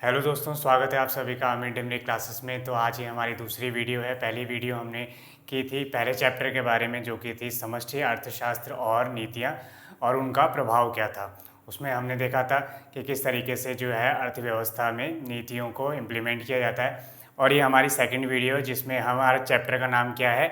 Hello दोस्तों, स्वागत है आप सभी का मिड डे मील क्लासेस में। तो आज ये हमारी दूसरी वीडियो है। पहली वीडियो हमने की थी पहले चैप्टर के बारे में, जो कि थी समष्टि अर्थशास्त्र और नीतियाँ और उनका प्रभाव क्या था। उसमें हमने देखा था कि किस तरीके से जो है अर्थव्यवस्था में नीतियों को इम्प्लीमेंट किया जाता है। और ये हमारी सेकंड वीडियो है, जिसमें हमारा चैप्टर का नाम क्या है,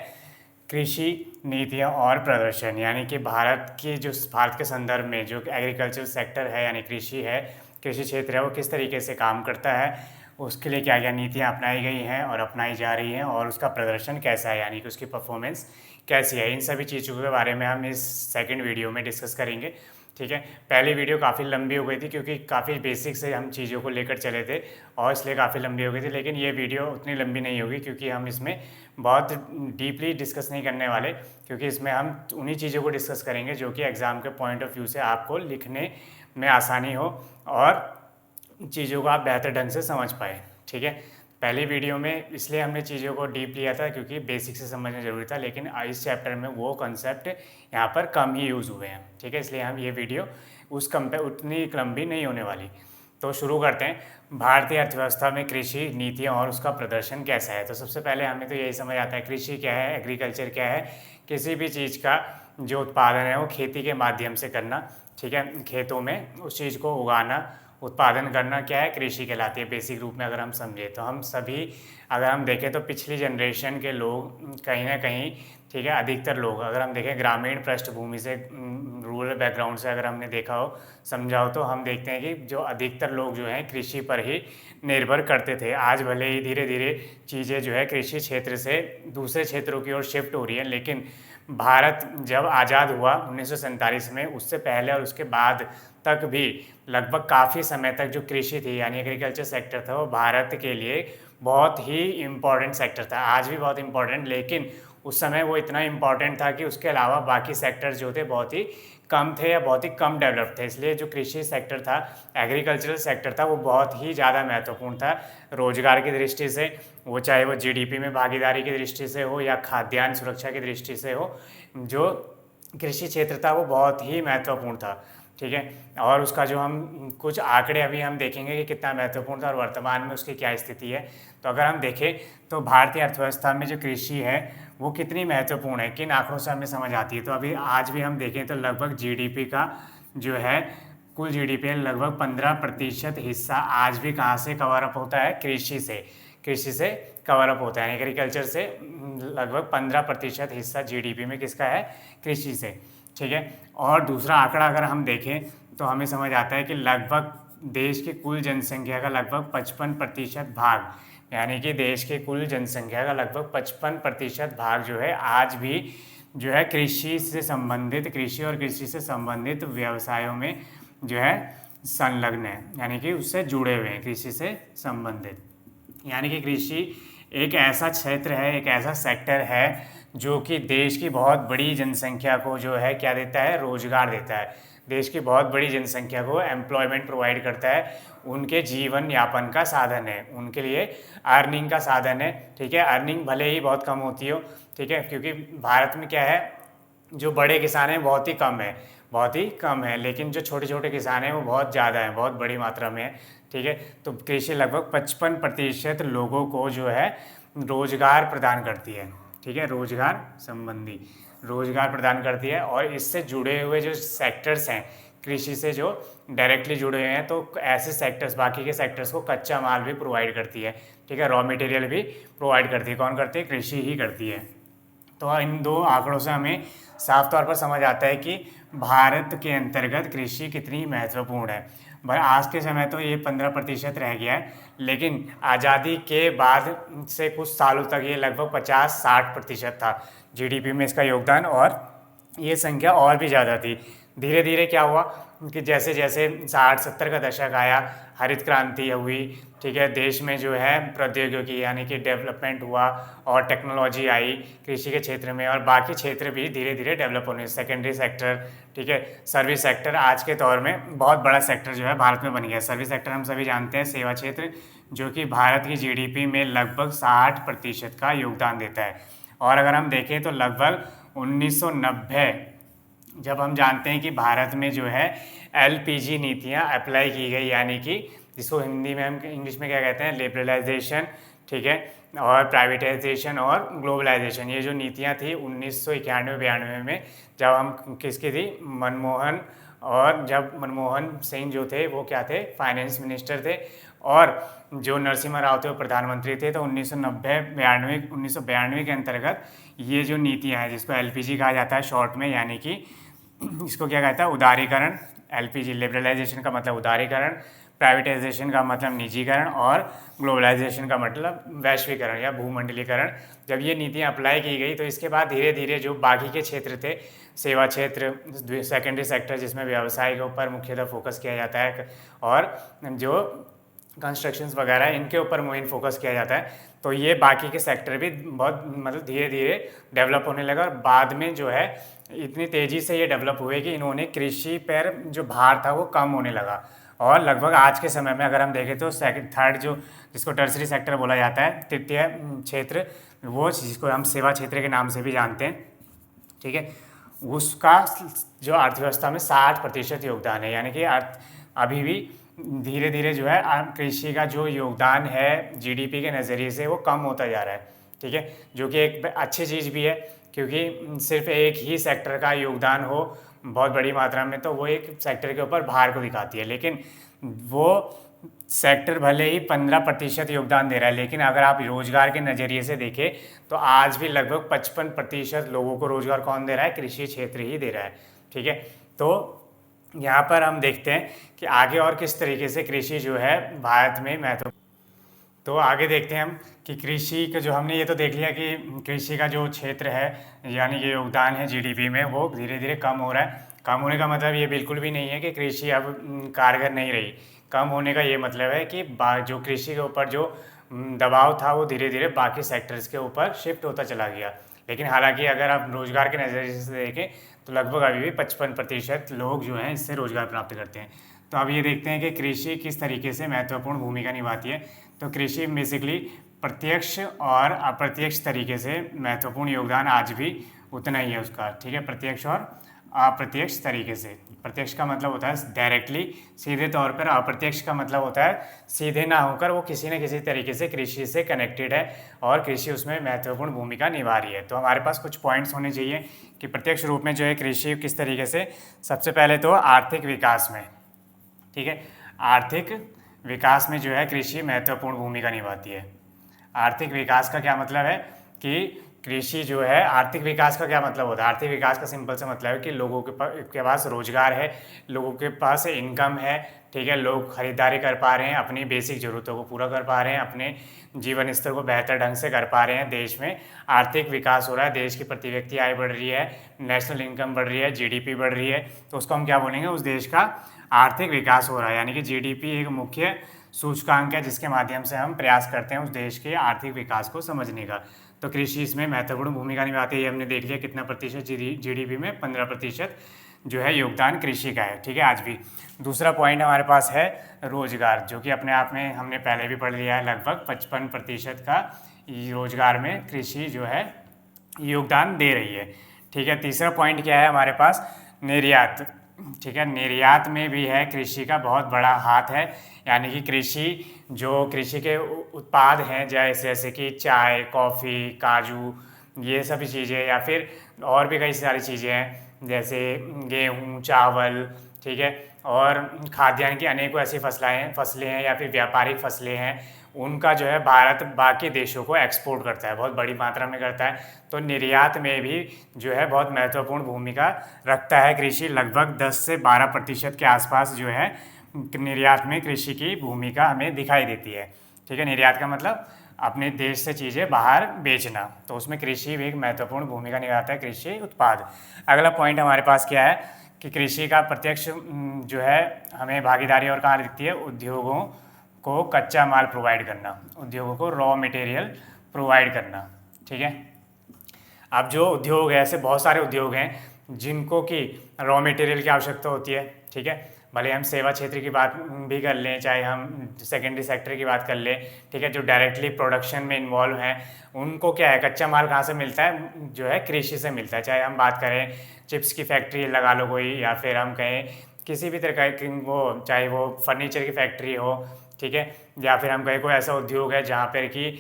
कृषि नीतियाँ और प्रदर्शन। यानी कि भारत के संदर्भ में जो एग्रीकल्चर सेक्टर है, यानी कृषि है, कृषि क्षेत्र है, वो किस तरीके से काम करता है, उसके लिए क्या क्या नीतियाँ अपनाई गई हैं और अपनाई जा रही हैं, और उसका प्रदर्शन कैसा है, यानी कि उसकी परफॉर्मेंस कैसी है। इन सभी चीज़ों के बारे में हम इस सेकंड वीडियो में डिस्कस करेंगे। ठीक है, पहली वीडियो काफ़ी लंबी हो गई थी क्योंकि काफ़ी बेसिक से हम चीज़ों को लेकर चले थे, और इसलिए काफ़ी लंबी हो गई थी। लेकिन ये वीडियो उतनी लंबी नहीं होगी क्योंकि हम इसमें बहुत डीपली डिस्कस नहीं करने वाले, क्योंकि इसमें हम उन्हीं चीज़ों को डिस्कस करेंगे जो कि एग्ज़ाम के पॉइंट ऑफ व्यू से आपको लिखने में आसानी हो और चीज़ों को आप बेहतर ढंग से समझ पाए। ठीक है, पहली वीडियो में इसलिए हमने चीज़ों को डीप लिया था क्योंकि बेसिक से समझना जरूरी था, लेकिन इस चैप्टर में वो कॉन्सेप्ट यहाँ पर कम ही यूज़ हुए हैं। ठीक है, इसलिए हम ये वीडियो उतनी लंबी नहीं होने वाली। तो शुरू करते हैं। भारतीय अर्थव्यवस्था में कृषि नीतियाँ और उसका प्रदर्शन कैसा है। तो सबसे पहले हमें तो यही समझ आता है कृषि क्या है, एग्रीकल्चर क्या है। किसी भी चीज़ का जो उत्पादन है वो खेती के माध्यम से करना। ठीक है, खेतों में उस चीज़ को उगाना, उत्पादन करना क्या है, कृषि कहलाती है। बेसिक रूप में अगर हम समझें तो हम सभी, अगर हम देखें तो पिछली जनरेशन के लोग कहीं ना कहीं, ठीक है, अधिकतर लोग अगर हम देखें ग्रामीण पृष्ठभूमि से, रूरल बैकग्राउंड से अगर हमने देखा हो, समझा हो, तो हम देखते हैं कि जो अधिकतर लोग जो हैं कृषि पर ही निर्भर करते थे। आज भले ही धीरे धीरे चीज़ें जो है कृषि क्षेत्र से दूसरे क्षेत्रों की ओर शिफ्ट हो रही है, लेकिन भारत जब आज़ाद हुआ 1947 में, उससे पहले और उसके बाद तक भी लगभग काफ़ी समय तक जो कृषि थी, यानी एग्रीकल्चर सेक्टर था, वो भारत के लिए बहुत ही इम्पॉर्टेंट सेक्टर था। आज भी बहुत इम्पॉर्टेंट, लेकिन उस समय वो इतना इम्पॉर्टेंट था कि उसके अलावा बाकी सेक्टर्स जो थे बहुत ही कम थे या बहुत ही कम डेवलप थे। इसलिए जो कृषि सेक्टर था, एग्रीकल्चरल सेक्टर था, वो बहुत ही ज़्यादा महत्वपूर्ण था रोजगार की दृष्टि से, वो चाहे वो जीडीपी में भागीदारी की दृष्टि से हो या खाद्यान्न सुरक्षा की दृष्टि से हो। जो कृषि क्षेत्र था वो बहुत ही महत्वपूर्ण था। ठीक है, और उसका जो हम कुछ आंकड़े अभी हम देखेंगे कि कितना महत्वपूर्ण था और वर्तमान में उसकी क्या स्थिति है। तो अगर हम देखें तो भारतीय अर्थव्यवस्था में जो कृषि है वो कितनी महत्वपूर्ण है, किन आंकड़ों से हमें समझ आती है। तो अभी आज भी हम देखें तो लगभग जीडीपी का जो है, कुल जीडीपी का लगभग 15% हिस्सा आज भी कहाँ से कवर अप होता है, कृषि से कवर अप होता है। एग्रीकल्चर से लगभग 15% हिस्सा जीडीपी में किसका है, कृषि से। ठीक है, और दूसरा आंकड़ा अगर हम देखें तो हमें समझ आता है कि लगभग देश की कुल जनसंख्या का लगभग 55% भाग, यानी कि देश के कुल जनसंख्या का लगभग 55% भाग जो है आज भी जो है कृषि से संबंधित, कृषि और कृषि से संबंधित व्यवसायों में जो है संलग्न है, यानी कि उससे जुड़े हुए हैं, कृषि से संबंधित। यानी कि कृषि एक ऐसा क्षेत्र है, एक ऐसा सेक्टर है जो कि देश की बहुत बड़ी जनसंख्या को जो है क्या देता है, रोजगार देता है। देश की बहुत बड़ी जनसंख्या को एम्प्लॉयमेंट प्रोवाइड करता है, उनके जीवन यापन का साधन है, उनके लिए अर्निंग का साधन है। ठीक है, अर्निंग भले ही बहुत कम होती हो, ठीक है, क्योंकि भारत में क्या है, जो बड़े किसान हैं बहुत ही कम है, बहुत ही कम है, लेकिन जो छोटे छोटे किसान हैं वो बहुत ज़्यादा हैं, बहुत बड़ी मात्रा में है। ठीक है, तो कृषि लगभग 55% लोगों को जो है रोजगार प्रदान करती है। ठीक है, रोजगार प्रदान करती है, और इससे जुड़े हुए जो सेक्टर्स हैं, कृषि से जो डायरेक्टली जुड़े हुए हैं, तो ऐसे सेक्टर्स, बाकी के सेक्टर्स को कच्चा माल भी प्रोवाइड करती है। ठीक है, रॉ मटेरियल भी प्रोवाइड करती है। कौन करती है, कृषि ही करती है। तो इन दो आंकड़ों से हमें साफ तौर पर समझ आता है कि भारत के अंतर्गत कृषि कितनी महत्वपूर्ण है। भाई आज के समय तो ये 15% रह गया है, लेकिन आज़ादी के बाद से कुछ सालों तक ये लगभग 50-60% था जीडीपी में इसका योगदान, और ये संख्या और भी ज़्यादा थी। धीरे धीरे क्या हुआ कि जैसे जैसे 60-70 का दशक आया, हरित क्रांति हुई, ठीक है, देश में जो है प्रौद्योगिकी यानी कि डेवलपमेंट हुआ और टेक्नोलॉजी आई कृषि के क्षेत्र में, और बाकी क्षेत्र भी धीरे धीरे डेवलप होने, सेकेंडरी सेक्टर, ठीक है, सर्विस सेक्टर आज के दौर में बहुत बड़ा सेक्टर जो है भारत में बन गया। सर्विस सेक्टर हम सभी जानते हैं, सेवा क्षेत्र, जो कि भारत की जीडीपी में लगभग 60% का योगदान देता है। और अगर हम देखें तो लगभग 1990, जब हम जानते हैं कि भारत में जो है एलपीजी नीतियां अप्लाई की गई, यानी कि जिसको हिंदी में हम इंग्लिश में क्या कहते हैं, लिबरलाइजेशन, ठीक है, और प्राइवेटाइजेशन और ग्लोबलाइजेशन। ये जो नीतियाँ थी 1991-92 में, जब हम किसकी थी, मनमोहन, और जब मनमोहन सिंह जो थे वो क्या थे, फाइनेंस मिनिस्टर थे, और जो नरसिम्हा राव थे वो प्रधानमंत्री थे। तो 1992 के अंतर्गत ये जो नीतियाँ हैं, जिसको LPG कहा जाता है शॉर्ट में, यानी कि इसको क्या कहता है, उदारीकरण। LPG लिबरलाइजेशन का मतलब उदारीकरण, प्राइवेटाइजेशन का मतलब निजीकरण, और ग्लोबलाइजेशन का मतलब वैश्वीकरण या भूमंडलीकरण। जब ये नीतियाँ अप्लाई की गई तो इसके बाद धीरे धीरे जो बाकी के क्षेत्र थे, सेवा क्षेत्र, सेकेंडरी सेक्टर जिसमें व्यवसाय के ऊपर मुख्यतः फोकस किया जाता है, और जो कंस्ट्रक्शंस वगैरह इनके ऊपर मेन फोकस किया जाता है, तो ये बाकी के सेक्टर भी बहुत मतलब धीरे धीरे डेवलप होने लगा। और बाद में जो है इतनी तेज़ी से ये डेवलप हुए कि इन्होंने कृषि पर जो भार था वो कम होने लगा। और लगभग आज के समय में अगर हम देखें तो थर्ड जो जिसको टर्सरी सेक्टर बोला जाता है, तृतीय क्षेत्र, वो जिसको हम सेवा क्षेत्र के नाम से भी जानते हैं, ठीक है, उसका जो अर्थव्यवस्था में 60% योगदान है। यानी कि अभी भी धीरे धीरे जो है कृषि का जो योगदान है GDP के नज़रिए से वो कम होता जा रहा है, ठीक है, जो कि एक अच्छी चीज़ भी है, क्योंकि सिर्फ एक ही सेक्टर का योगदान हो बहुत बड़ी मात्रा में तो वो एक सेक्टर के ऊपर भार को दिखाती है। लेकिन वो सेक्टर भले ही 15% योगदान दे रहा है, लेकिन अगर आप रोजगार के नज़रिए से देखें तो आज भी लगभग 55% लोगों को रोजगार कौन दे रहा है, कृषि क्षेत्र ही दे रहा है, ठीक है। तो यहाँ पर हम देखते हैं कि आगे और किस तरीके से कृषि जो है भारत में महत्व। तो आगे देखते हैं हम कि कृषि का जो हमने ये तो देख लिया कि कृषि का जो क्षेत्र है यानी कि योगदान है GDP में वो धीरे धीरे कम हो रहा है। कम होने का मतलब ये बिल्कुल भी नहीं है कि कृषि अब कारगर नहीं रही। कम होने का ये मतलब है कि जो कृषि के ऊपर जो दबाव था वो धीरे धीरे बाकी सेक्टर्स के ऊपर शिफ्ट होता चला गया। लेकिन हालांकि अगर आप रोजगार के नज़रिए से देखें तो लगभग अभी भी 55% लोग जो हैं इससे रोजगार प्राप्त करते हैं। तो अब ये देखते हैं कि कृषि किस तरीके से महत्वपूर्ण भूमिका निभाती है। तो कृषि बेसिकली प्रत्यक्ष और अप्रत्यक्ष तरीके से महत्वपूर्ण योगदान आज भी उतना ही है उसका, ठीक है, प्रत्यक्ष और अप्रत्यक्ष तरीके से। प्रत्यक्ष का मतलब होता है डायरेक्टली, सीधे तौर पर। अप्रत्यक्ष का मतलब होता है सीधे ना होकर वो किसी न किसी तरीके से कृषि से कनेक्टेड है और कृषि उसमें महत्वपूर्ण भूमिका निभा रही है। तो हमारे पास कुछ पॉइंट्स होने चाहिए कि प्रत्यक्ष रूप में जो है कृषि किस तरीके से। सबसे पहले तो आर्थिक विकास में, ठीक है, आर्थिक विकास में जो है कृषि महत्वपूर्ण भूमिका निभाती है। आर्थिक विकास का क्या मतलब है कि कृषि जो है, आर्थिक विकास का क्या मतलब होता है, आर्थिक विकास का सिंपल से मतलब है कि लोगों के पास रोजगार है, लोगों के पास इनकम है, ठीक है, लोग खरीदारी कर पा रहे हैं, अपनी बेसिक ज़रूरतों को पूरा कर पा रहे हैं, अपने जीवन स्तर को बेहतर ढंग से कर पा रहे हैं। देश में आर्थिक विकास हो रहा है, देश की प्रति व्यक्ति आय बढ़ रही है, नेशनल इनकम बढ़ रही है, GDP बढ़ रही है, तो उसको हम क्या बोलेंगे, उस देश का आर्थिक विकास हो रहा है। यानी कि GDP एक मुख्य सूचकांक है जिसके माध्यम से हम प्रयास करते हैं उस देश के आर्थिक विकास को समझने का। तो कृषि इसमें महत्वपूर्ण भूमिका निभाती है। हमने देख लिया कितना प्रतिशत GDP में 15% जो है योगदान कृषि का है, ठीक है, आज भी। दूसरा पॉइंट हमारे पास है रोजगार, जो कि अपने आप में हमने पहले भी पढ़ लिया है, लगभग 55% का रोजगार में कृषि जो है योगदान दे रही है, ठीक है। तीसरा पॉइंट क्या है हमारे पास, निर्यात, ठीक है, निर्यात में भी है कृषि का बहुत बड़ा हाथ है। यानी कि कृषि के उत्पाद हैं जैसे कि चाय, कॉफ़ी, काजू, ये सभी चीज़ें, या फिर और भी कई सारी चीज़ें हैं जैसे गेहूँ, चावल, ठीक है, और खाद्यान्न की अनेकों ऐसी फसलें हैं या फिर व्यापारिक फसलें हैं, उनका जो है भारत बाकी देशों को एक्सपोर्ट करता है, बहुत बड़ी मात्रा में करता है। तो निर्यात में भी जो है बहुत महत्वपूर्ण भूमिका रखता है कृषि। लगभग 10 से 12% के आसपास जो है निर्यात में कृषि की भूमिका हमें दिखाई देती है, ठीक है। निर्यात का मतलब अपने देश से चीज़ें बाहर बेचना, तो उसमें कृषि भी एक महत्वपूर्ण भूमिका निभाता है, कृषि उत्पाद। अगला पॉइंट हमारे पास क्या है कि कृषि का प्रत्यक्ष जो है हमें भागीदारी और कहाँ दिखती है, उद्योगों को कच्चा माल प्रोवाइड करना, उद्योगों को रॉ मटेरियल प्रोवाइड करना, ठीक है। अब जो उद्योग है, ऐसे बहुत सारे उद्योग हैं जिनको कि रॉ मटेरियल की आवश्यकता होती है, ठीक है, भले हम सेवा क्षेत्र की बात भी कर लें, चाहे हम सेकेंडरी सेक्टर की बात कर लें, ठीक है, जो डायरेक्टली प्रोडक्शन में इन्वॉल्व हैं, उनको क्या है, कच्चा माल कहाँ से मिलता है, जो है कृषि से मिलता है। चाहे हम बात करें चिप्स की फैक्ट्री लगा लो कोई, या फिर हम कहें किसी भी तरह की वो, चाहे वो फर्नीचर की फैक्ट्री हो, ठीक है, या फिर हम कहें कोई ऐसा उद्योग है जहाँ पर कि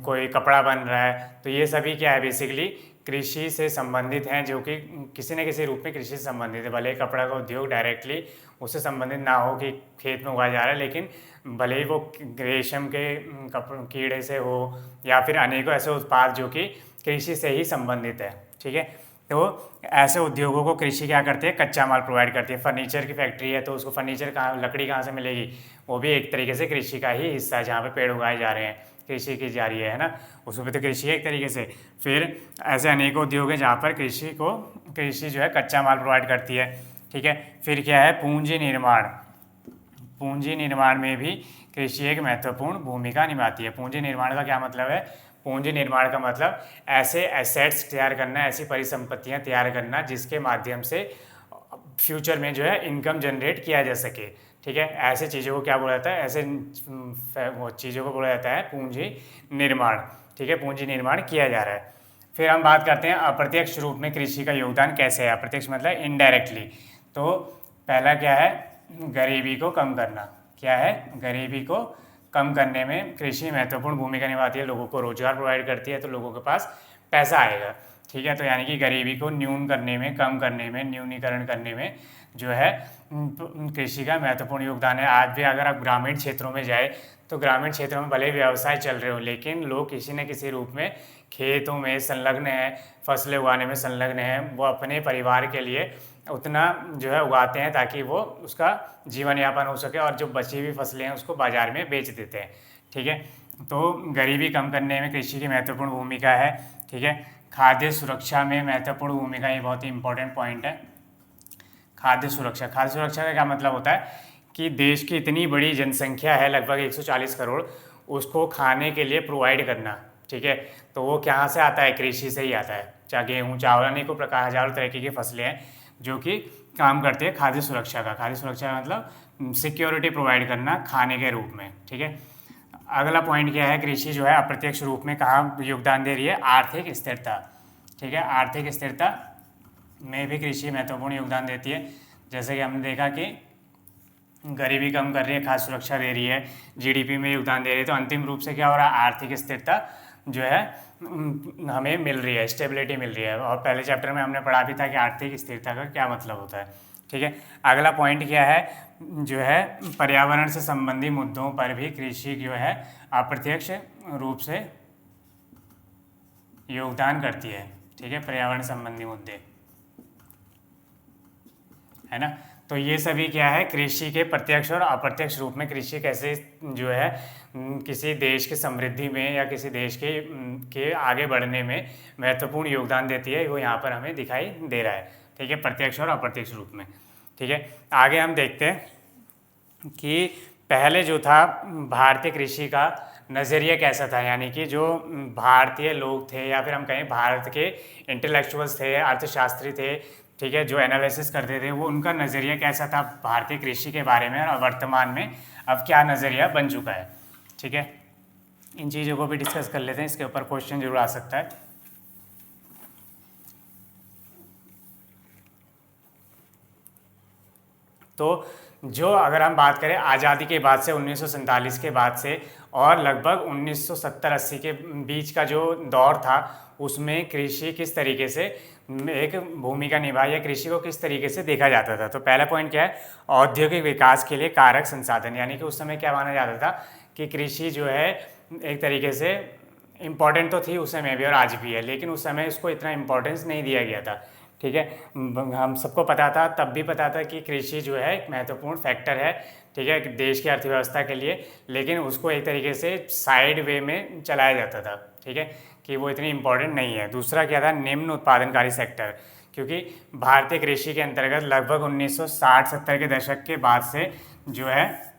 कोई कपड़ा बन रहा है, तो ये सभी क्या है, बेसिकली कृषि से संबंधित हैं, जो कि किसी न किसी रूप में कृषि से संबंधित है। भले ही कपड़ा का उद्योग डायरेक्टली उससे संबंधित ना हो कि खेत में उगाया जा रहा है, लेकिन भले ही वो रेशम के कीड़े से हो या फिर अनेकों ऐसे उत्पाद जो कि कृषि से ही संबंधित है। ठीक है, तो ऐसे उद्योगों को कृषि क्या करती है, कच्चा माल प्रोवाइड करती है। फर्नीचर की फैक्ट्री है तो उसको फर्नीचर कहाँ, लकड़ी कहाँ से मिलेगी, वो भी एक तरीके से कृषि का ही हिस्सा है, जहाँ पे पेड़ उगाए जा रहे हैं, कृषि की जा रही है ना, उसमें भी तो कृषि है एक तरीके से। फिर ऐसे अनेकों उद्योग हैं जहाँ पर कृषि जो है कच्चा माल प्रोवाइड करती है। ठीक है, फिर क्या है, पूंजी निर्माण। पूंजी निर्माण में भी कृषि एक महत्वपूर्ण भूमिका निभाती है। पूंजी निर्माण का क्या मतलब है, पूंजी निर्माण का मतलब ऐसे एसेट्स तैयार करना, ऐसी परिसंपत्तियां तैयार करना जिसके माध्यम से फ्यूचर में जो है इनकम जनरेट किया जा सके। ठीक है, ऐसे चीज़ों को क्या बोला जाता है, ऐसे चीज़ों को बोला जाता है पूंजी निर्माण। ठीक है, पूंजी निर्माण किया जा रहा है। फिर हम बात करते हैं अप्रत्यक्ष रूप में कृषि का योगदान कैसे है। अप्रत्यक्ष मतलब इनडायरेक्टली। तो पहला क्या है, गरीबी को कम करना। क्या है, गरीबी को कम करने में कृषि महत्वपूर्ण भूमिका निभाती है, लोगों को रोजगार प्रोवाइड करती है, तो लोगों के पास पैसा आएगा। ठीक है, तो यानी कि गरीबी को न्यून करने में, कम करने में, न्यूनीकरण करने में जो है कृषि का महत्वपूर्ण योगदान है। आज भी अगर आप ग्रामीण क्षेत्रों में जाए तो ग्रामीण क्षेत्रों में भले व्यवसाय चल रहे हो, लेकिन लोग किसी न किसी रूप में खेतों में संलग्न हैं, फसलें उगाने में संलग्न हैं। वो अपने परिवार के लिए उतना जो है उगाते हैं ताकि वो उसका जीवन यापन हो सके, और जो बची हुई फसलें हैं उसको बाजार में बेच देते हैं। ठीक है, तो गरीबी कम करने में कृषि की महत्वपूर्ण भूमिका है। ठीक है, खाद्य सुरक्षा में महत्वपूर्ण भूमिका, ये बहुत ही इंपॉर्टेंट पॉइंट है। खाद्य सुरक्षा, खाद्य सुरक्षा का क्या मतलब होता है कि देश की इतनी बड़ी जनसंख्या है, लगभग 140 करोड़, उसको खाने के लिए प्रोवाइड करना। ठीक है, तो वो कहाँ से आता है, कृषि से ही आता है। चाहे गेहूँ, चावल, अनेकों प्रकार, हजारों तरह की फसलें हैं जो कि काम करते हैं खाद्य सुरक्षा का। खाद्य सुरक्षा का मतलब सिक्योरिटी प्रोवाइड करना खाने के रूप में। ठीक है, अगला पॉइंट क्या है, कृषि जो है अप्रत्यक्ष रूप में कहाँ योगदान दे रही है, आर्थिक स्थिरता। ठीक है, आर्थिक स्थिरता में भी कृषि महत्वपूर्ण योगदान देती है। जैसे कि हमने देखा कि गरीबी कम कर रही है, खाद्य सुरक्षा दे रही है, जीडीपी में योगदान दे रही है, तो अंतिम रूप से क्या हो रहा है, आर्थिक स्थिरता जो है हमें मिल रही है, स्टेबिलिटी मिल रही है। और पहले चैप्टर में हमने पढ़ा भी था कि आर्थिक स्थिरता का क्या मतलब होता है। ठीक है, अगला पॉइंट क्या है, जो है पर्यावरण से संबंधी मुद्दों पर भी कृषि जो है अप्रत्यक्ष रूप से योगदान करती है। ठीक है, पर्यावरण संबंधी मुद्दे है ना, तो ये सभी क्या है, कृषि के प्रत्यक्ष और अप्रत्यक्ष रूप में कृषि कैसे जो है किसी देश की समृद्धि में या किसी देश के आगे बढ़ने में महत्वपूर्ण योगदान देती है, वो यहाँ पर हमें दिखाई दे रहा है। ठीक है, प्रत्यक्ष और अप्रत्यक्ष रूप में। ठीक है, आगे हम देखते हैं कि पहले जो था भारतीय कृषि का नज़रिया कैसा था, यानी कि जो भारतीय लोग थे या फिर हम कहें भारत के इंटेलेक्चुअल्स थे, अर्थशास्त्री थे, ठीक है, जो एनालिसिस करते थे, वो उनका नज़रिया कैसा था भारतीय कृषि के बारे में, और वर्तमान में अब क्या नज़रिया बन चुका है। ठीक है, इन चीज़ों को भी डिस्कस कर लेते हैं, इसके ऊपर क्वेश्चन जरूर आ सकता है। तो जो अगर हम बात करें आज़ादी के बाद से, 1947 के बाद से और लगभग 1970-80 के बीच का जो दौर था, उसमें कृषि किस तरीके से एक भूमिका निभाई या कृषि को किस तरीके से देखा जाता था। तो पहला पॉइंट क्या है, औद्योगिक विकास के लिए कारक संसाधन, यानी कि उस समय क्या माना जाता था कि कृषि जो है एक तरीके से इम्पॉर्टेंट तो थी उस समय भी और आज भी है, लेकिन उस समय इसको इतना इम्पोर्टेंस नहीं दिया गया था। ठीक है, हम सबको पता था, तब भी पता था कि कृषि जो है एक महत्वपूर्ण फैक्टर है, ठीक है, देश की अर्थव्यवस्था के लिए, लेकिन उसको एक तरीके से साइड वे में चलाया जाता था। ठीक है, कि वो इतनी इम्पोर्टेंट नहीं है। दूसरा क्या था, निम्न उत्पादनकारी सेक्टर, क्योंकि भारतीय कृषि के अंतर्गत लगभग 1960-70 के दशक के बाद से जो है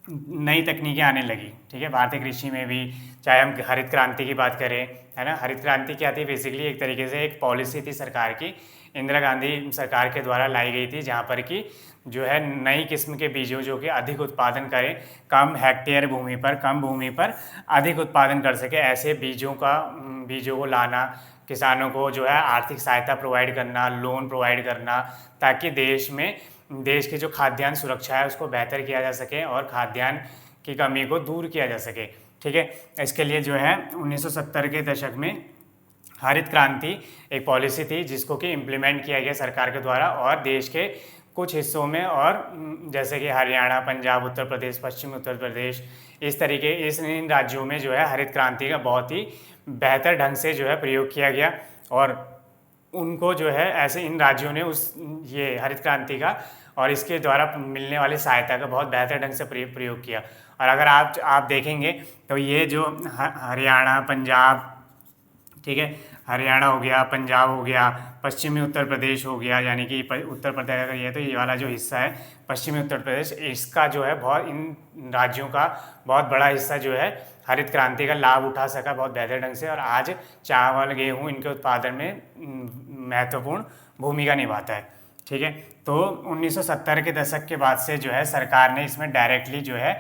नई तकनीकें आने लगी। ठीक है, भारतीय कृषि में भी, चाहे हम हरित क्रांति की बात करें, है ना, हरित क्रांति क्या थी, बेसिकली एक तरीके से एक पॉलिसी थी सरकार की, इंदिरा गांधी सरकार के द्वारा लाई गई थी, जहाँ पर कि जो है नई किस्म के बीजों जो कि अधिक उत्पादन करें, कम हेक्टेयर भूमि पर, कम भूमि पर अधिक उत्पादन कर सके, ऐसे बीजों को लाना, किसानों को जो है आर्थिक सहायता प्रोवाइड करना, लोन प्रोवाइड करना, ताकि देश की जो खाद्यान्न सुरक्षा है उसको बेहतर किया जा सके और खाद्यान्न की कमी को दूर किया जा सके। ठीक है, इसके लिए जो है 1970 के दशक में हरित क्रांति एक पॉलिसी थी जिसको कि इम्प्लीमेंट किया गया सरकार के द्वारा, और देश के कुछ हिस्सों में, और जैसे कि हरियाणा, पंजाब, उत्तर प्रदेश, पश्चिमी उत्तर प्रदेश, इस तरीके इन राज्यों में जो है हरित क्रांति का बहुत ही बेहतर ढंग से जो है प्रयोग किया गया, और उनको जो है ऐसे इन राज्यों ने उस ये हरित क्रांति का और इसके द्वारा मिलने वाली सहायता का बहुत बेहतर ढंग से प्रयोग किया। और अगर आप देखेंगे तो ये जो हरियाणा, पंजाब, ठीक है, हरियाणा हो गया, पंजाब हो गया, पश्चिमी उत्तर प्रदेश हो गया, यानी कि उत्तर प्रदेश अगर ये तो ये वाला जो हिस्सा है पश्चिमी उत्तर प्रदेश, इसका जो है बहुत इन राज्यों का बहुत बड़ा हिस्सा जो है हरित क्रांति का लाभ उठा सका बहुत बेहतर ढंग से, और आज चावल, गेहूँ इनके उत्पादन में महत्वपूर्ण भूमिका निभाता है। ठीक है, तो 1970 के दशक के बाद से जो है सरकार ने इसमें डायरेक्टली जो है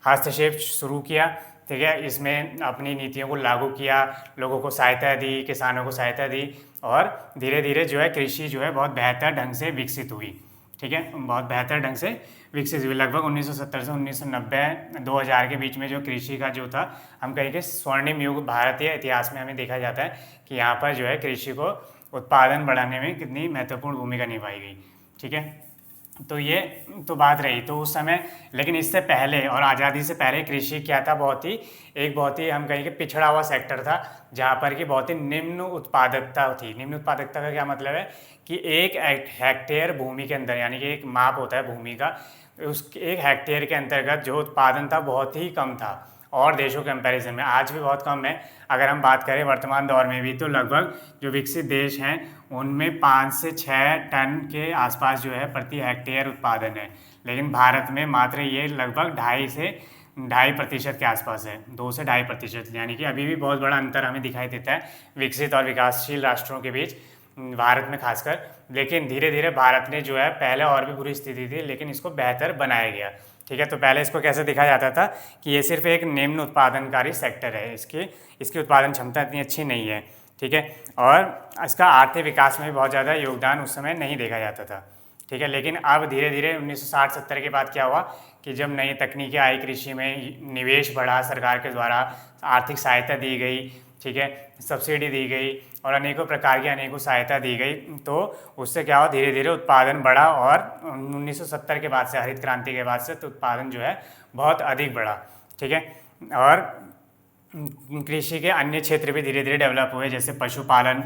हस्तक्षेप शुरू किया। ठीक है, इसमें अपनी नीतियों को लागू किया, लोगों को सहायता दी, किसानों को सहायता दी, और धीरे धीरे जो है कृषि जो है बहुत बेहतर ढंग से विकसित हुई। ठीक है, बहुत बेहतर ढंग से विकसित हुई। लगभग 1970 से 1990 2000 के बीच में जो कृषि का जो था, हम कहें कि स्वर्णिम युग भारतीय इतिहास में हमें देखा जाता है कि यहाँ पर जो है कृषि को उत्पादन बढ़ाने में कितनी महत्वपूर्ण भूमिका निभाई गई। ठीक है, तो ये तो बात रही तो उस समय, लेकिन इससे पहले और आज़ादी से पहले कृषि क्या था, बहुत ही हम कहें कि पिछड़ा हुआ सेक्टर था, जहाँ पर कि बहुत ही निम्न उत्पादकता थी। निम्न उत्पादकता का क्या मतलब है कि एक हेक्टेयर भूमि के अंदर, यानी कि एक माप होता है भूमि का, उस एक हेक्टेयर के अंतर्गत जो उत्पादन था बहुत ही कम था, और देशों के कंपैरिजन में आज भी बहुत कम है। अगर हम बात करें वर्तमान दौर में भी, तो लगभग जो विकसित देश हैं उनमें 5 से 6 टन के आसपास जो है प्रति हेक्टेयर उत्पादन है, लेकिन भारत में मात्र ये लगभग 2.5% के आसपास है, 2 से 2.5%, यानी कि अभी भी बहुत बड़ा अंतर हमें दिखाई देता है विकसित और विकासशील राष्ट्रों के बीच, भारत में खासकर। लेकिन धीरे धीरे भारत ने जो है, पहले और भी बुरी स्थिति थी लेकिन इसको बेहतर बनाया गया। ठीक है, तो पहले इसको कैसे दिखा जाता था कि ये सिर्फ एक निम्न उत्पादनकारी सेक्टर है, इसकी उत्पादन क्षमता इतनी अच्छी नहीं है। ठीक है, और इसका आर्थिक विकास में भी बहुत ज़्यादा योगदान उस समय नहीं देखा जाता था। ठीक है, लेकिन अब धीरे धीरे 1960-70 के बाद क्या हुआ कि जब नई तकनीकें आई, कृषि में निवेश बढ़ा, सरकार के द्वारा आर्थिक सहायता दी गई, ठीक है, सब्सिडी दी गई, और अनेकों प्रकार की अनेकों सहायता दी गई, तो उससे क्या हुआ, धीरे धीरे उत्पादन बढ़ा, और 1970 के बाद से, हरित क्रांति के बाद से, तो उत्पादन जो है बहुत अधिक बढ़ा। ठीक है, और कृषि के अन्य क्षेत्र भी धीरे धीरे डेवलप हुए, जैसे पशुपालन।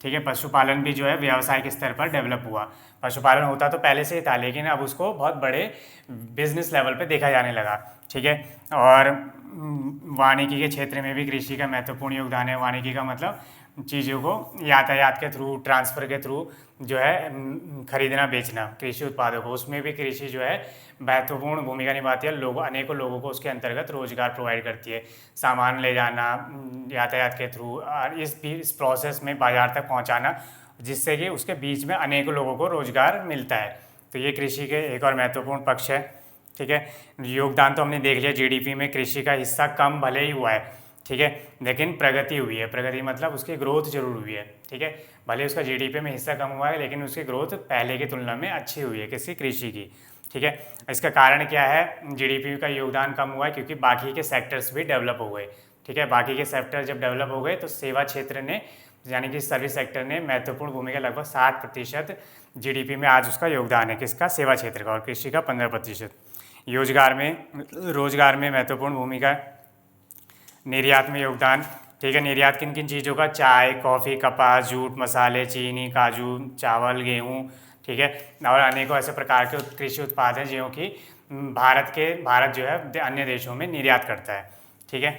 ठीक है, पशुपालन भी जो है व्यावसायिक स्तर पर डेवलप हुआ। पशुपालन होता तो पहले से ही था, लेकिन अब उसको बहुत बड़े बिजनेस लेवल पे देखा जाने लगा। ठीक है, और वानिकी के क्षेत्र में भी कृषि का महत्वपूर्ण योगदान है। वानिकी का मतलब चीज़ों को यातायात के थ्रू, ट्रांसफ़र के थ्रू जो है खरीदना बेचना कृषि उत्पादों को, उसमें भी कृषि जो है महत्वपूर्ण भूमिका निभाती है। अनेकों लोगों को उसके अंतर्गत रोजगार प्रोवाइड करती है, सामान ले जाना यातायात के थ्रू, और इस प्रोसेस में बाजार तक पहुंचाना, जिससे कि उसके बीच में अनेकों लोगों को रोजगार मिलता है। तो ये कृषि के एक और महत्वपूर्ण पक्ष है। ठीक है, योगदान तो हमने देख लिया, जीडीपी में कृषि का हिस्सा कम भले ही हुआ है, ठीक है, लेकिन प्रगति हुई है। प्रगति मतलब उसकी ग्रोथ जरूर हुई है। ठीक है, भले उसका जीडीपी में हिस्सा कम हुआ है, लेकिन उसकी ग्रोथ पहले की तुलना में अच्छी हुई है, किसी कृषि की। ठीक है, इसका कारण क्या है, जीडीपी का योगदान कम हुआ है क्योंकि बाकी के सेक्टर्स भी डेवलप हो गए। ठीक है, बाकी के सेक्टर जब डेवलप हो गए तो सेवा क्षेत्र ने, यानी कि सर्विस सेक्टर ने महत्वपूर्ण भूमिका, लगभग 60% जीडीपी में आज उसका योगदान है, किसका, सेवा क्षेत्र का, और कृषि का 15%। रोजगार में महत्वपूर्ण भूमिका, निर्यात में योगदान। ठीक है, निर्यात किन किन चीज़ों का, चाय, कॉफ़ी, कपास, जूट, मसाले, चीनी, काजू, चावल, गेहूँ, ठीक है, और अनेकों ऐसे प्रकार के कृषि उत्पाद हैं जो कि भारत जो है अन्य देशों में निर्यात करता है। ठीक है,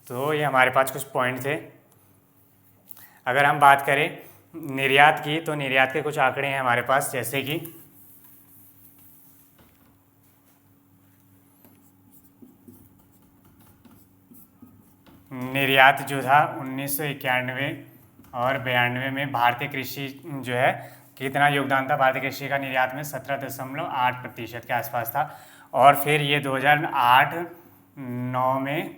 तो ये हमारे पास कुछ पॉइंट थे। अगर हम बात करें निर्यात की, तो निर्यात के कुछ आंकड़े हैं हमारे पास, जैसे कि निर्यात जो था 1991 और 92 में भारतीय कृषि जो है कितना योगदान था, भारतीय कृषि का निर्यात में 17.8% के आसपास था, और फिर ये 2008-9 में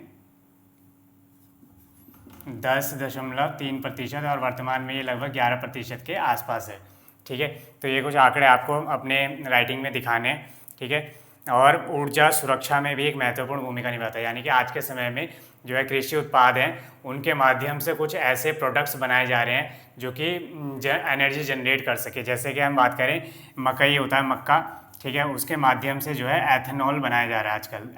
10.3%, और वर्तमान में ये लगभग 11% के आसपास है। ठीक है, तो ये कुछ आंकड़े आपको अपने राइटिंग में दिखाने हैं। ठीक है, और ऊर्जा सुरक्षा में भी एक महत्वपूर्ण भूमिका निभाता है। यानी कि आज के समय में जो है कृषि उत्पाद हैं उनके माध्यम से कुछ ऐसे प्रोडक्ट्स बनाए जा रहे हैं जो कि एनर्जी जनरेट कर सके। जैसे कि हम बात करें मकई होता है, मक्का, ठीक है, उसके माध्यम से जो है एथेनॉल बनाया जा रहा है आजकल।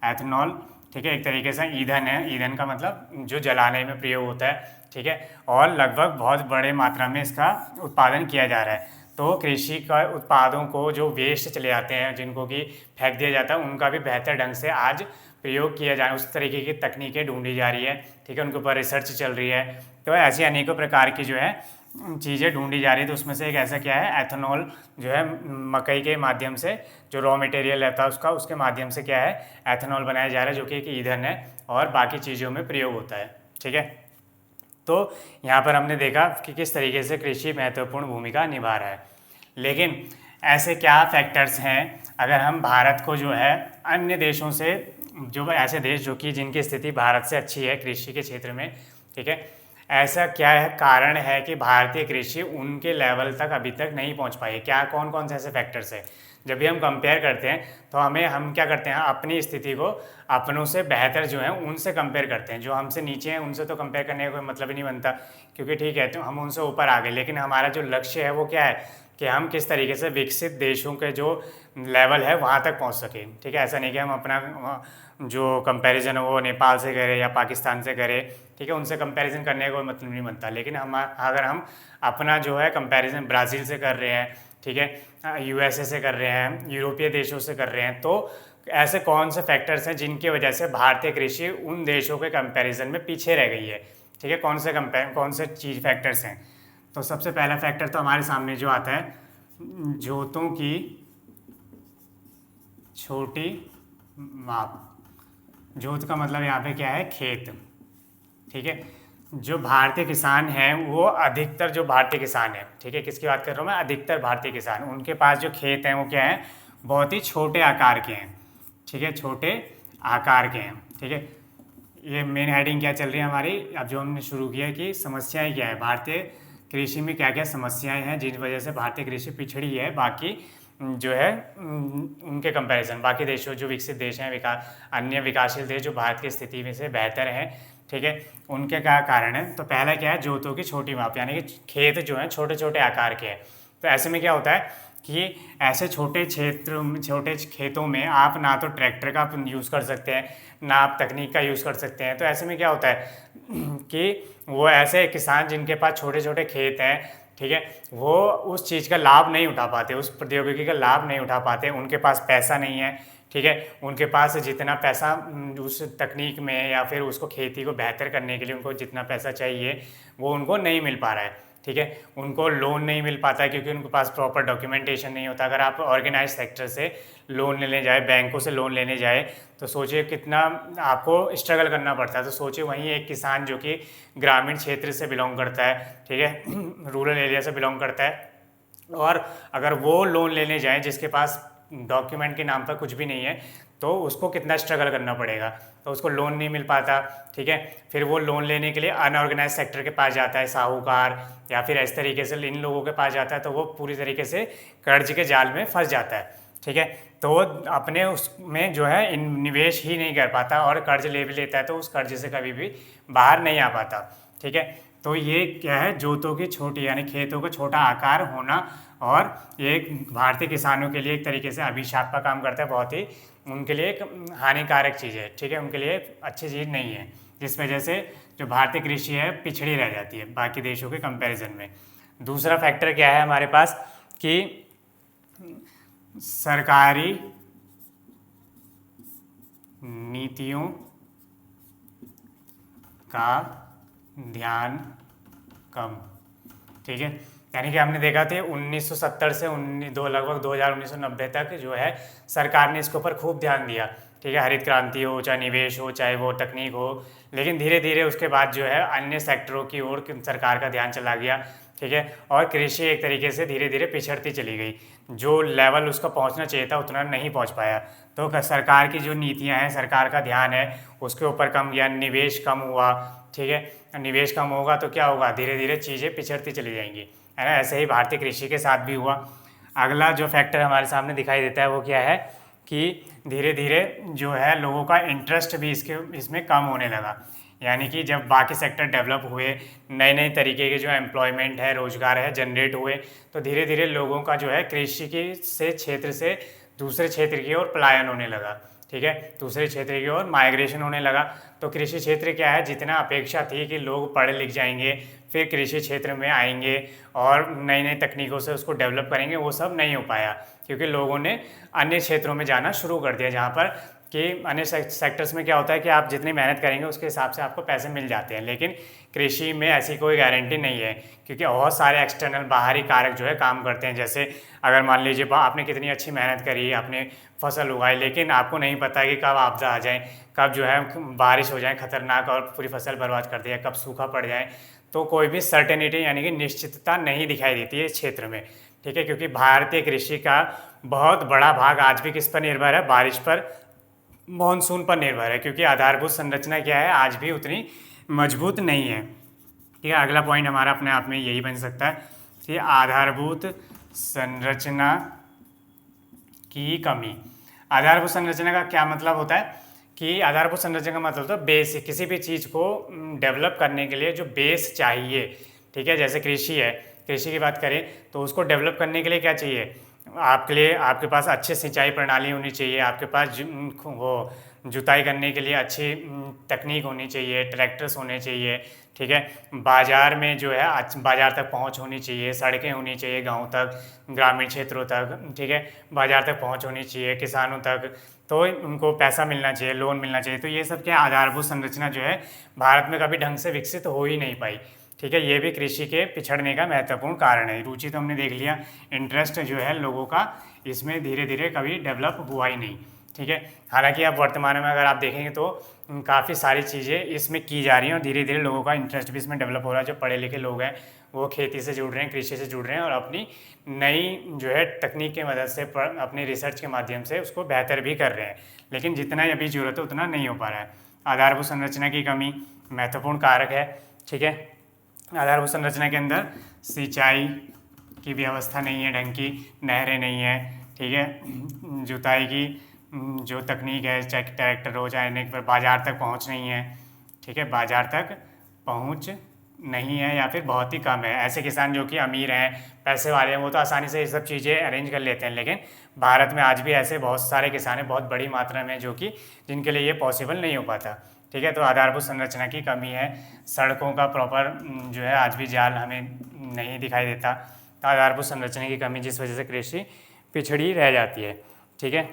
एथेनॉल, ठीक है, एक तरीके से ईंधन है। ईंधन का मतलब जो जलाने में प्रयोग होता है, ठीक है, और लगभग बहुत बड़े मात्रा में इसका उत्पादन किया जा रहा है। तो कृषि का उत्पादों को जो वेस्ट चले जाते हैं, जिनको कि फेंक दिया जाता है, उनका भी बेहतर ढंग से आज प्रयोग किया जाए, उस तरीके की तकनीकें ढूंढी जा रही है, ठीक है, उनके ऊपर रिसर्च चल रही है। तो ऐसी अनेकों प्रकार की जो है चीज़ें ढूंढी जा रही है। तो उसमें से एक ऐसा क्या है, एथेनॉल जो है मकई के माध्यम से जो रॉ मटेरियल रहता है उसके माध्यम से क्या है, एथेनॉल बनाया जा रहा है, जो कि एक ईंधन है और बाकी चीज़ों में प्रयोग होता है, ठीक है। तो यहाँ पर हमने देखा कि किस तरीके से कृषि महत्वपूर्ण भूमिका निभा रहा है। लेकिन ऐसे क्या फैक्टर्स हैं, अगर हम भारत को जो है अन्य देशों से, जो ऐसे देश जो कि जिनकी स्थिति भारत से अच्छी है कृषि के क्षेत्र में, ठीक है, ऐसा क्या है कारण है कि भारतीय कृषि उनके लेवल तक अभी तक नहीं पहुंच पाई है? क्या कौन कौन से ऐसे फैक्टर्स हैं? जब भी हम कंपेयर करते हैं तो हम क्या करते हैं, अपनी स्थिति को अपनों से बेहतर जो है उनसे कंपेयर करते हैं। जो हमसे नीचे हैं उनसे तो कंपेयर करने का कोई मतलब ही नहीं बनता, क्योंकि ठीक है तो हम उनसे ऊपर आ गए, लेकिन हमारा जो लक्ष्य है वो क्या है कि हम किस तरीके से विकसित देशों के जो लेवल है वहाँ तक पहुँच सकें, ठीक है। ऐसा नहीं कि हम अपना जो कंपैरिजन है वो नेपाल से करें या पाकिस्तान से करें, ठीक है, उनसे कंपैरिजन करने का कोई मतलब नहीं बनता। लेकिन अगर हम अपना जो है कंपैरिजन ब्राज़ील से कर रहे हैं, ठीक है, यूएसए से कर रहे हैं, यूरोपीय देशों से कर रहे हैं, तो ऐसे कौन से फैक्टर्स हैं जिनकी वजह से भारतीय कृषि उन देशों के कंपैरिजन में पीछे रह गई है, ठीक है, कौन से चीज़ फैक्टर्स हैं। तो सबसे पहला फैक्टर तो हमारे सामने जो आता है, जोतों की छोटी माप। जोत का मतलब यहाँ पे क्या है, खेत, ठीक है। जो भारतीय किसान हैं वो अधिकतर जो भारतीय किसान हैं, ठीक है, किसकी बात कर रहा हूँ मैं, अधिकतर भारतीय किसान, उनके पास जो खेत हैं वो क्या है, बहुत ही छोटे आकार के हैं, ठीक है, छोटे आकार के हैं, ठीक है। ये मेन हेडिंग क्या चल रही है हमारी, अब जो हमने शुरू किया कि समस्याएं क्या है, भारतीय कृषि में क्या क्या समस्याएं हैं जिन वजह से भारतीय कृषि पिछड़ी है बाकी जो है उनके कंपैरिजन, बाकी देशों जो विकसित देश हैं, अन्य विकासशील देश जो भारत की स्थिति में से बेहतर हैं, ठीक है, उनके क्या कारण है। तो पहला क्या है, जोतों की छोटी माप, यानी कि खेत जो हैं छोटे छोटे आकार के हैं। तो ऐसे में क्या होता है कि ऐसे छोटे छोटे खेतों में आप ना तो ट्रैक्टर का यूज़ कर सकते हैं, ना आप तकनीक का यूज़ कर सकते हैं। तो ऐसे में क्या होता है कि वो ऐसे किसान जिनके पास छोटे छोटे खेत हैं, ठीक है, वो उस चीज़ का लाभ नहीं उठा पाते, उस प्रौद्योगिकी का लाभ नहीं उठा पाते, उनके पास पैसा नहीं है, ठीक है, उनके पास जितना पैसा उस तकनीक में या फिर उसको खेती को बेहतर करने के लिए उनको जितना पैसा चाहिए वो उनको नहीं मिल पा रहा है, ठीक है, उनको लोन नहीं मिल पाता है क्योंकि उनके पास प्रॉपर डॉक्यूमेंटेशन नहीं होता। अगर आप ऑर्गेनाइज सेक्टर से लोन लेने जाए, बैंकों से लोन लेने जाए, तो सोचिए कितना आपको स्ट्रगल करना पड़ता है। तो सोचिए वहीं एक किसान जो कि ग्रामीण क्षेत्र से बिलोंग करता है, ठीक है, रूरल एरिया से बिलोंग करता है, और अगर वो लोन लेने जाए जिसके पास डॉक्यूमेंट के नाम पर कुछ भी नहीं है, तो उसको कितना स्ट्रगल करना पड़ेगा, तो उसको लोन नहीं मिल पाता, ठीक है। फिर वो लोन लेने के लिए अनऑर्गेनाइज सेक्टर के पास जाता है, साहूकार या फिर इस तरीके से इन लोगों के पास जाता है, तो वो पूरी तरीके से कर्ज के जाल में फंस जाता है, ठीक है। तो वो अपने उसमें जो है निवेश ही नहीं कर पाता और कर्ज ले भी लेता है तो उस कर्ज से कभी भी बाहर नहीं आ पाता, ठीक है। तो ये क्या है, जोतों की छोटी यानी खेतों का छोटा आकार होना, और ये भारतीय किसानों के लिए एक तरीके से अभिशाप का काम करता है, बहुत ही उनके लिए एक हानिकारक चीज़ है, ठीक है, उनके लिए अच्छी चीज़ नहीं है, जिस वजह से जो भारतीय कृषि है पिछड़ी रह जाती है बाकी देशों के कंपैरिजन में। दूसरा फैक्टर क्या है हमारे पास कि सरकारी नीतियों का ध्यान कम, ठीक है। यानी कि हमने देखा था 1970 से लगभग 2000-1990 तक जो है सरकार ने इसके ऊपर खूब ध्यान दिया, ठीक है, हरित क्रांति हो, चाहे निवेश हो, चाहे वो तकनीक हो, लेकिन धीरे धीरे उसके बाद जो है अन्य सेक्टरों की ओर सरकार का ध्यान चला गया, ठीक है, और कृषि एक तरीके से धीरे धीरे पिछड़ती चली गई, जो लेवल उसका पहुंचना चाहिए था उतना नहीं पहुंच पाया। तो सरकार की जो नीतियां हैं, सरकार का ध्यान है उसके ऊपर कम गया, निवेश कम हुआ, ठीक है, निवेश कम होगा तो क्या होगा, धीरे धीरे चीज़ें पिछड़ती चली जाएंगी, है ना। ऐसे ही भारतीय कृषि के साथ भी हुआ। अगला जो फैक्टर हमारे सामने दिखाई देता है वो क्या है कि धीरे धीरे जो है लोगों का इंटरेस्ट भी इसमें कम होने लगा। यानी कि जब बाकी सेक्टर डेवलप हुए, नए नए तरीके के जो एम्प्लॉयमेंट है, रोजगार है जनरेट हुए, तो धीरे धीरे लोगों का जो है कृषि के से क्षेत्र से दूसरे क्षेत्र की ओर पलायन होने लगा। ठीक है, दूसरे क्षेत्र की ओर माइग्रेशन होने लगा। तो कृषि क्षेत्र क्या है, जितना अपेक्षा थी कि लोग पढ़ लिख जाएंगे फिर कृषि क्षेत्र में आएंगे और नई नई तकनीकों से उसको डेवलप करेंगे, वो सब नहीं हो पाया, क्योंकि लोगों ने अन्य क्षेत्रों में जाना शुरू कर दिया, जहाँ पर कि अन्य सेक्टर्स में क्या होता है कि आप जितनी मेहनत करेंगे उसके हिसाब से आपको पैसे मिल जाते हैं, लेकिन कृषि में ऐसी कोई गारंटी नहीं है, क्योंकि बहुत सारे एक्सटर्नल बाहरी कारक जो है काम करते हैं। जैसे अगर मान लीजिए आपने कितनी अच्छी मेहनत करी, आपने फसल उगाई, लेकिन आपको नहीं पता कि कब आपदा आ जाए, कब जो है बारिश हो जाए खतरनाक और पूरी फसल बर्बाद कर दिया, कब सूखा पड़ जाए, तो कोई भी सर्टेनिटी यानी कि निश्चितता नहीं दिखाई देती है इस क्षेत्र में। ठीक है, क्योंकि भारतीय कृषि का बहुत बड़ा भाग आज भी किस पर निर्भर है, बारिश पर, मानसून पर निर्भर है, क्योंकि आधारभूत संरचना क्या है, आज भी उतनी मजबूत नहीं है। ठीक है, अगला पॉइंट हमारा अपने आप में यही बन सकता है कि आधारभूत संरचना की कमी। आधारभूत संरचना का क्या मतलब होता है कि आधारभूत संरचना का मतलब होता है बेस, किसी भी चीज़ को डेवलप करने के लिए जो बेस चाहिए। ठीक है, जैसे कृषि है, कृषि की बात करें तो उसको डेवलप करने के लिए क्या चाहिए, आपके लिए आपके पास अच्छी सिंचाई प्रणाली होनी चाहिए, आपके पास वो जुताई करने के लिए अच्छी तकनीक होनी चाहिए, ट्रैक्टर्स होने चाहिए। ठीक है, बाज़ार में जो है बाज़ार तक पहुंच होनी चाहिए, सड़कें होनी चाहिए गांव तक, ग्रामीण क्षेत्रों तक। ठीक है, बाज़ार तक पहुंच होनी चाहिए, किसानों तक, तो उनको पैसा मिलना चाहिए, लोन मिलना चाहिए। तो ये सब क्या आधारभूत संरचना जो है भारत में कभी ढंग से विकसित हो ही नहीं पाई। ठीक है, ये भी कृषि के पिछड़ने का महत्वपूर्ण कारण है। रुचि तो हमने देख लिया, इंटरेस्ट जो है लोगों का इसमें धीरे धीरे कभी डेवलप हुआ ही नहीं। ठीक है, हालांकि अब वर्तमान में अगर आप देखेंगे तो काफ़ी सारी चीज़ें इसमें की जा रही हैं और धीरे धीरे लोगों का इंटरेस्ट भी इसमें डेवलप हो रहा है। जो पढ़े लिखे लोग हैं वो खेती से जुड़ रहे हैं, कृषि से जुड़ रहे हैं और अपनी नई जो है तकनीक की मदद से अपनी रिसर्च के माध्यम से उसको बेहतर भी कर रहे हैं, लेकिन जितना अभी जरूरत है उतना नहीं हो पा रहा है। आधारभूत संरचना की कमी महत्वपूर्ण कारक है। ठीक है, आधारभूत संरचना के अंदर सिंचाई की व्यवस्था नहीं है, ढंग की नहरें नहीं है। ठीक है, जुताई की जो तकनीक है, चाहे ट्रैक्टर हो चाहे पर बाज़ार तक पहुंच नहीं है। ठीक है, बाज़ार तक पहुंच नहीं है या फिर बहुत ही कम है। ऐसे किसान जो कि अमीर हैं, पैसे वाले हैं, वो तो आसानी से ये सब चीज़ें अरेंज कर लेते हैं, लेकिन भारत में आज भी ऐसे बहुत सारे किसान हैं, बहुत बड़ी मात्रा में, जो कि जिनके लिए ये पॉसिबल नहीं हो पाता। ठीक है, तो आधारभूत संरचना की कमी है। सड़कों का प्रॉपर जो है आज भी जाल हमें नहीं दिखाई देता। तो आधारभूत संरचना की कमी जिस वजह से कृषि पिछड़ी रह जाती है। ठीक है,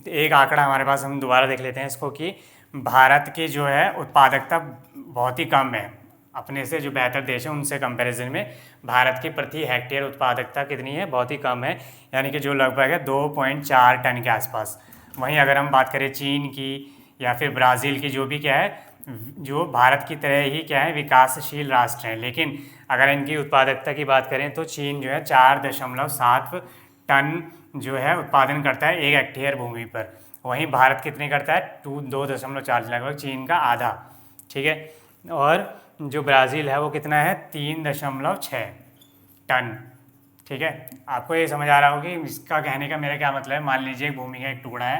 एक आंकड़ा हमारे पास, हम दोबारा देख लेते हैं इसको, कि भारत की जो है उत्पादकता बहुत ही कम है, अपने से जो बेहतर देश है उनसे कंपैरिजन में भारत की प्रति हेक्टेयर उत्पादकता कितनी है, बहुत ही कम है, यानी कि जो लगभग है 2.4 टन के आसपास। वहीं अगर हम बात करें चीन की या फिर ब्राज़ील की, जो भी क्या है, जो भारत की तरह ही क्या है विकासशील राष्ट्र हैं, लेकिन अगर इनकी उत्पादकता की बात करें तो चीन जो है 4.7 टन जो है उत्पादन करता है 1 हेक्टेयर भूमि पर। वहीं भारत कितने करता है, 2.4, लगभग चीन का आधा। ठीक है, और जो ब्राज़ील है वो कितना है, 3.6 टन। ठीक है, आपको ये समझ आ रहा होगा कि इसका कहने का मेरा क्या मतलब है। मान लीजिए एक भूमि का एक टुकड़ा है,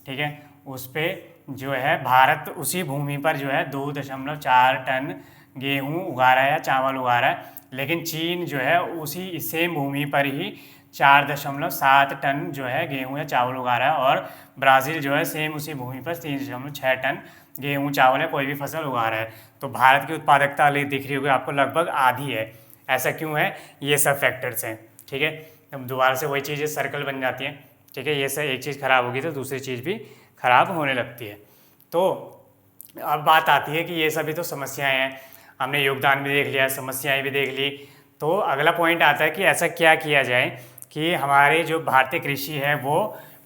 ठीक है, उस पर जो है भारत उसी भूमि पर जो है 2.4 टन गेहूँ उगा रहा है या चावल उगा रहा है, लेकिन चीन जो है उसी सेम भूमि पर ही 4.7 टन जो है गेहूँ या चावल उगा रहा है, और ब्राज़ील जो है सेम उसी भूमि पर 3.6 टन गेहूँ चावल या कोई भी फसल उगा रहा है। तो भारत की उत्पादकता दिख रही होगी आपको, लगभग आधी है। ऐसा क्यों है, ये सब फैक्टर्स हैं। ठीक है, अब दोबारा से वही चीज़ें सर्कल बन जाती हैं। ठीक है, ये सब एक चीज़ खराब होगी तो दूसरी चीज़ भी खराब होने लगती है। तो अब बात आती है कि ये सभी तो समस्याएं हैं, हमने योगदान भी देख लिया, समस्याएं भी देख ली, तो अगला पॉइंट आता है कि ऐसा क्या किया जाए कि हमारी जो भारतीय कृषि है वो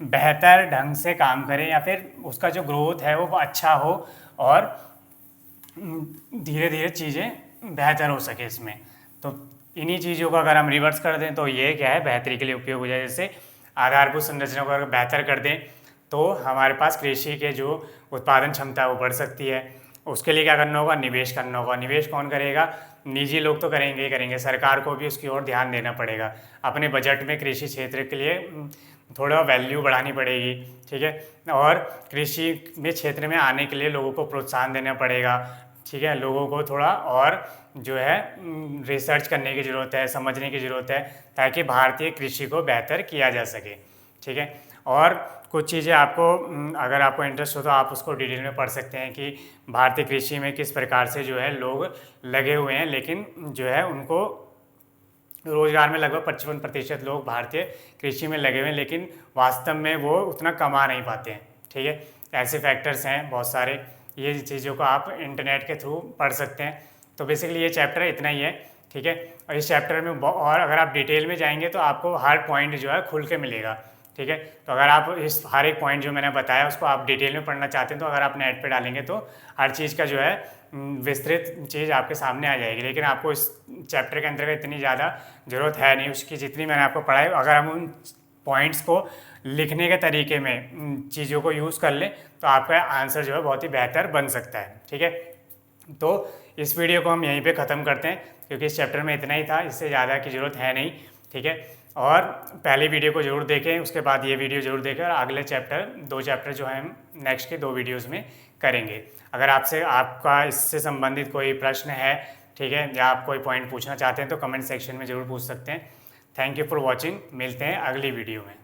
बेहतर ढंग से काम करे, या फिर उसका जो ग्रोथ है वो अच्छा हो और धीरे धीरे चीज़ें बेहतर हो सके इसमें। तो इन्हीं चीज़ों को अगर हम रिवर्स कर दें तो ये क्या है, बेहतरी के लिए उपयोग हो जाए। जैसे आधारभूत संरचना को अगर बेहतर कर दें तो हमारे पास कृषि के जो उत्पादन क्षमता है वो बढ़ सकती है। उसके लिए क्या करना होगा, निवेश करना होगा। निवेश कौन करेगा, निजी लोग तो करेंगे ही करेंगे, सरकार को भी उसकी ओर ध्यान देना पड़ेगा। अपने बजट में कृषि क्षेत्र के लिए थोड़ा वैल्यू बढ़ानी पड़ेगी, ठीक है। और कृषि में क्षेत्र में आने के लिए लोगों को प्रोत्साहन देना पड़ेगा, ठीक है। लोगों को थोड़ा और जो है रिसर्च करने की ज़रूरत है, समझने की ज़रूरत है, ताकि भारतीय कृषि को बेहतर किया जा सके, ठीक है। और कुछ चीज़ें आपको अगर आपको इंटरेस्ट हो तो आप उसको डिटेल में पढ़ सकते हैं कि भारतीय कृषि में किस प्रकार से जो है लोग लगे हुए हैं, लेकिन जो है उनको रोजगार में लगभग 55% लोग भारतीय कृषि में लगे हुए हैं, लेकिन वास्तव में वो उतना कमा नहीं पाते हैं, ठीक है। ऐसे फैक्टर्स हैं बहुत सारे, ये चीज़ों को आप इंटरनेट के थ्रू पढ़ सकते हैं। तो बेसिकली ये चैप्टर इतना ही है, ठीक है। और इस चैप्टर में और अगर आप डिटेल में जाएंगे तो आपको हर पॉइंट जो है खुल के मिलेगा, ठीक है। तो अगर आप इस हर एक पॉइंट जो मैंने बताया उसको आप डिटेल में पढ़ना चाहते हैं तो अगर आप नेट पे डालेंगे तो हर चीज़ का जो है विस्तृत चीज़ आपके सामने आ जाएगी। लेकिन आपको इस चैप्टर के अंतर्गत इतनी ज़्यादा ज़रूरत है नहीं उसकी जितनी मैंने आपको पढ़ाई। अगर हम उन पॉइंट्स को लिखने के तरीके में चीज़ों को यूज़ कर लें तो आपका आंसर जो है बहुत ही बेहतर बन सकता है, ठीक है। तो इस वीडियो को हम यहीं पे ख़त्म करते हैं क्योंकि इस चैप्टर में इतना ही था, इससे ज़्यादा की ज़रूरत है नहीं, ठीक है। और पहली वीडियो को ज़रूर देखें, उसके बाद ये वीडियो ज़रूर देखें और अगले दो चैप्टर जो है हम नेक्स्ट के 2 वीडियोज़ में करेंगे। अगर आपका इससे संबंधित कोई प्रश्न है, ठीक है, या आप कोई पॉइंट पूछना चाहते हैं तो कमेंट सेक्शन में ज़रूर पूछ सकते हैं। थैंक यू फॉर वॉचिंग, मिलते हैं अगली वीडियो में।